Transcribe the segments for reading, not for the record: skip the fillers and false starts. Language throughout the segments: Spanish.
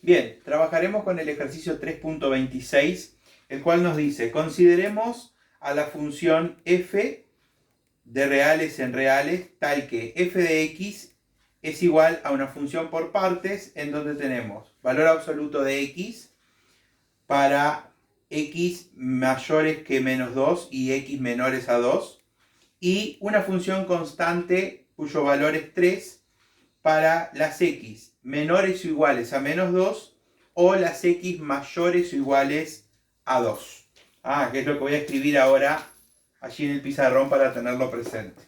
Bien, trabajaremos con el ejercicio 3.26, el cual nos dice, consideremos a la función f de reales en reales, tal que f de x es igual a una función por partes, en donde tenemos valor absoluto de x para x mayores que menos 2 y x menores a 2, y una función constante cuyo valor es 3 para las x menores o iguales a menos 2 o las x mayores o iguales a 2. Que es lo que voy a escribir ahora allí en el pizarrón para tenerlo presente.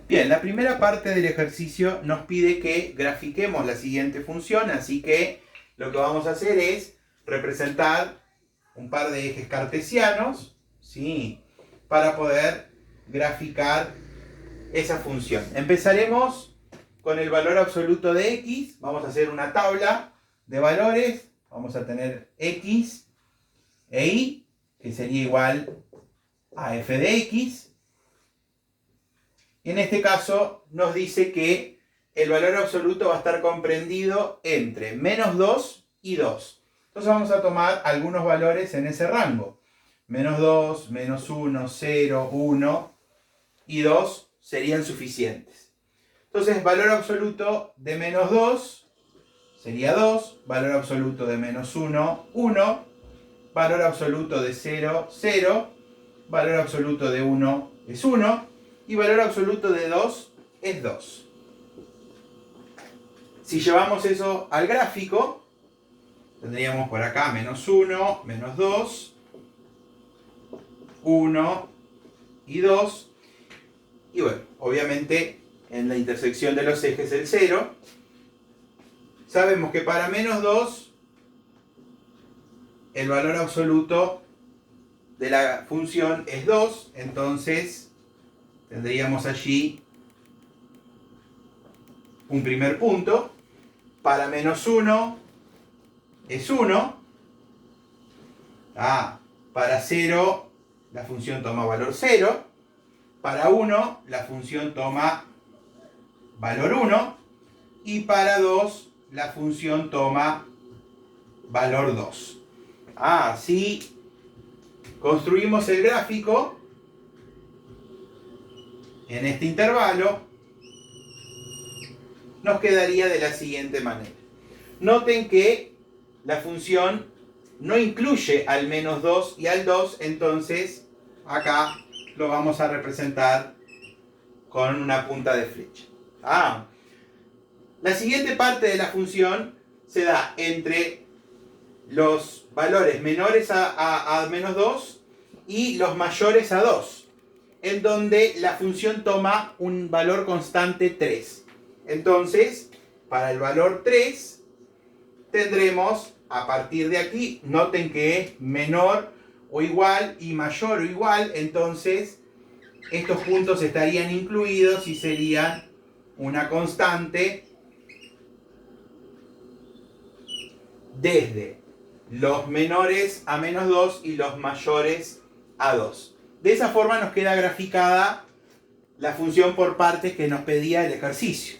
Bien, la primera parte del ejercicio nos pide que grafiquemos la siguiente función, así que lo que vamos a hacer es representar un par de ejes cartesianos, ¿sí?, para poder graficar esa función. Empezaremos con el valor absoluto de x, vamos a hacer una tabla de valores, vamos a tener x e y, que sería igual a f de x. En este caso nos dice que el valor absoluto va a estar comprendido entre menos 2 y 2. Entonces vamos a tomar algunos valores en ese rango. Menos 2, menos 1, 0, 1 y 2 serían suficientes. Entonces valor absoluto de menos 2 sería 2, valor absoluto de menos 1, 1, valor absoluto de 0, 0, valor absoluto de 1 es 1, y valor absoluto de 2 es 2. Si llevamos eso al gráfico, tendríamos por acá menos 1, menos 2, 1 y 2. Y bueno, obviamente en la intersección de los ejes el 0. Sabemos que para menos 2 el valor absoluto de la función es 2, entonces tendríamos allí un primer punto. Para menos 1 es 1. Para 0 la función toma valor 0. Para 1 la función toma valor 1. Y para 2 la función toma valor 2. Si construimos el gráfico en este intervalo, nos quedaría de la siguiente manera. Noten que la función no incluye al menos 2 y al 2, entonces acá lo vamos a representar con una punta de flecha. La siguiente parte de la función se da entre los valores menores a menos 2 y los mayores a 2, en donde la función toma un valor constante 3. Entonces, para el valor 3, tendremos a partir de aquí, noten que es menor o igual y mayor o igual, entonces estos puntos estarían incluidos y serían una constante desde los menores a menos 2 y los mayores a 2. De esa forma nos queda graficada la función por partes que nos pedía el ejercicio.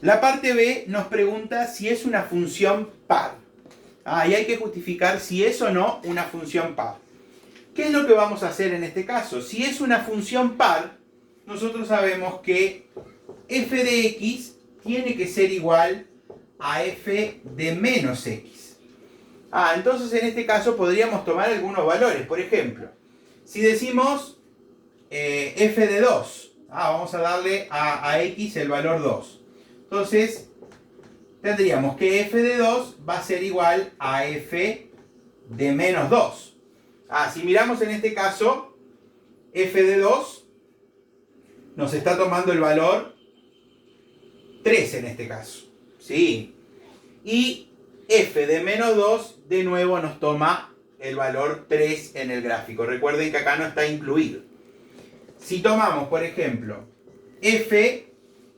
La parte B nos pregunta si es una función par. Y hay que justificar si es o no una función par. ¿Qué es lo que vamos a hacer en este caso? Si es una función par, nosotros sabemos que f de x tiene que ser igual a f de menos x. Entonces en este caso podríamos tomar algunos valores. Por ejemplo, si decimos f de 2, vamos a darle a x el valor 2. Entonces tendríamos que f de 2 va a ser igual a f de menos 2. Si miramos en este caso, f de 2 nos está tomando el valor 3 en este caso. ¿sí? Y f de menos 2 de nuevo nos toma el valor 3 en el gráfico. Recuerden que acá no está incluido. Si tomamos, por ejemplo, f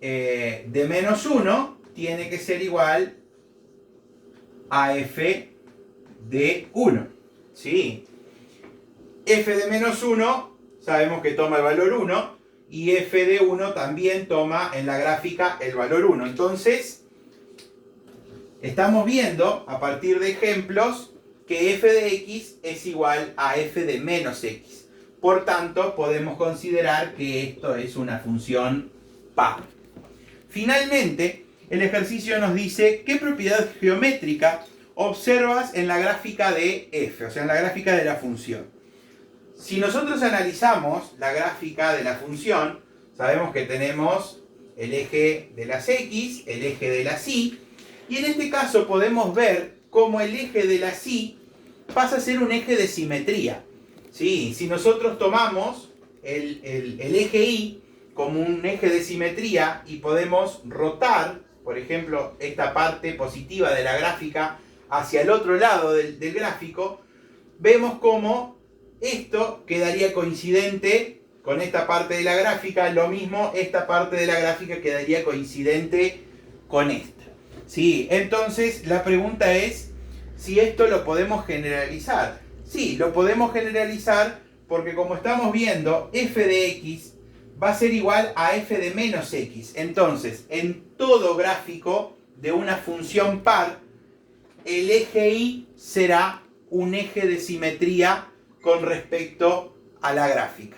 de menos 1, tiene que ser igual a f de 1. ¿Sí? F de menos 1 sabemos que toma el valor 1 y f de 1 también toma en la gráfica el valor 1. Entonces, estamos viendo a partir de ejemplos que f de x es igual a f de menos x. Por tanto, podemos considerar que esto es una función par. Finalmente, el ejercicio nos dice qué propiedad geométrica observas en la gráfica de f, o sea, en la gráfica de la función. Si nosotros analizamos la gráfica de la función, sabemos que tenemos el eje de las x, el eje de las y, y en este caso podemos ver cómo el eje de las y pasa a ser un eje de simetría. ¿Sí? Si nosotros tomamos el eje y como un eje de simetría y podemos rotar, por ejemplo, esta parte positiva de la gráfica hacia el otro lado del gráfico, vemos cómo esto quedaría coincidente con esta parte de la gráfica, lo mismo esta parte de la gráfica quedaría coincidente con esta. ¿Sí? Entonces la pregunta es si esto lo podemos generalizar. Sí, lo podemos generalizar porque como estamos viendo, f de x va a ser igual a f de menos x. Entonces, en todo gráfico de una función par, el eje y será un eje de simetría con respecto a la gráfica.